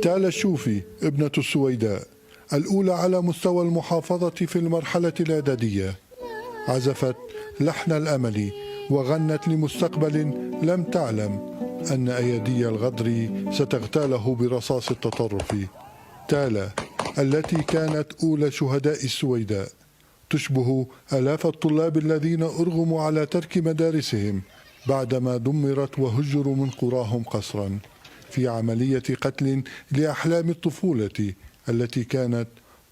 تالا الشوفي ابنة السويداء الأولى على مستوى المحافظة في المرحلة الإعدادية، عزفت لحن الأمل وغنت لمستقبل لم تعلم أن أيادي الغدر ستغتاله برصاص التطرف. تالا التي كانت أولى شهداء السويداء تشبه آلاف الطلاب الذين أرغموا على ترك مدارسهم بعدما دمرت وهجروا من قراهم قسرا في عملية قتل لأحلام الطفولة التي كانت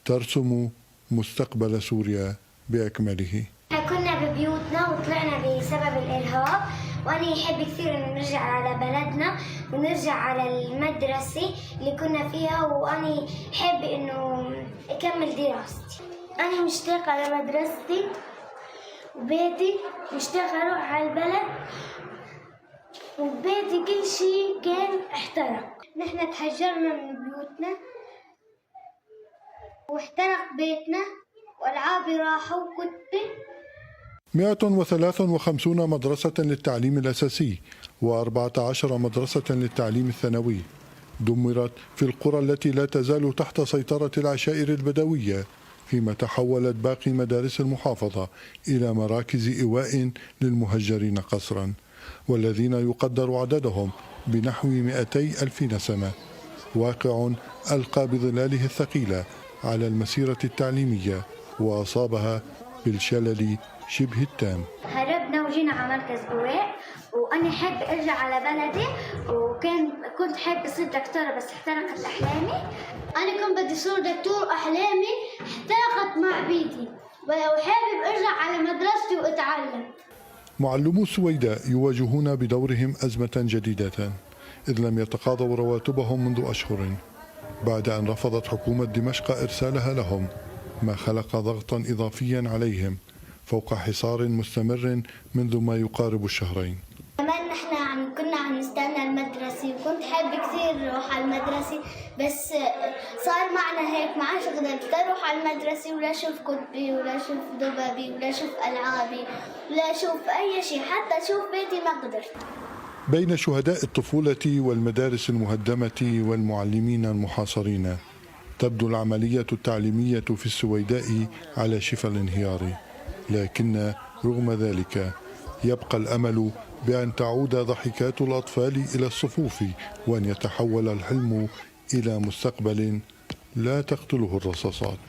ترسم مستقبل سوريا بأكمله. كنا ببيوتنا وطلعنا بسبب الإرهاب، وأنا أحب كثير إنه نرجع على بلدنا ونرجع على المدرسة اللي كنا فيها، وأنا أحب إنه أكمل دراستي. أنا مشتاقة لمدرستي وبيتي، مشتاقة أروح على البلد، وبيتي كل شيء كان احترق. نحن تهجرنا من بيوتنا واحترق بيتنا والعابي راحوا وكتبي. 153 مدرسة للتعليم الأساسي و14 مدرسة للتعليم الثانوي دمرت في القرى التي لا تزال تحت سيطرة العشائر البدوية، فيما تحولت باقي مدارس المحافظة إلى مراكز إيواء للمهجرين قسرا، والذين يقدر عددهم بنحو 200,000 نسمة. واقع ألقى بظلاله الثقيلة على المسيرة التعليمية وأصابها بالشلل شبه التام. هربنا وجينا على مركز إيواء، وأنا حابة أرجع على بلدي، كنت حابة أصير دكتورة بس احترقت أحلامي. أنا كنت بدي أصير دكتور، أحلامي احترقت مع بيتي، وحابب أرجع على مدرستي وأتعلم. معلمو السويداء يواجهون بدورهم أزمة جديدة، إذ لم يتقاضوا رواتبهم منذ أشهر بعد أن رفضت حكومة دمشق إرسالها لهم، ما خلق ضغطا إضافيا عليهم فوق حصار مستمر منذ ما يقارب الشهرين. كمان نحن كنا عم نستنى المدرسة، وكنت حابة كثير أروح على المدرسة، بس صار معنا هيك ما عادش قدرت أروح على المدرسة ولا أشوف كتبي ولا أشوف دبابي ولا أشوف ألعابي ولا أشوف أي شيء، حتى أشوف بيتي ما قدرت. بين شهداء الطفولة والمدارس المهدمة والمعلمين المحاصرين تبدو العملية التعليمية في السويداء على شفا الانهيار، لكن رغم ذلك يبقى الأمل بأن تعود ضحكات الأطفال إلى الصفوف وأن يتحول الحلم إلى مستقبل لا تقتله الرصاصات.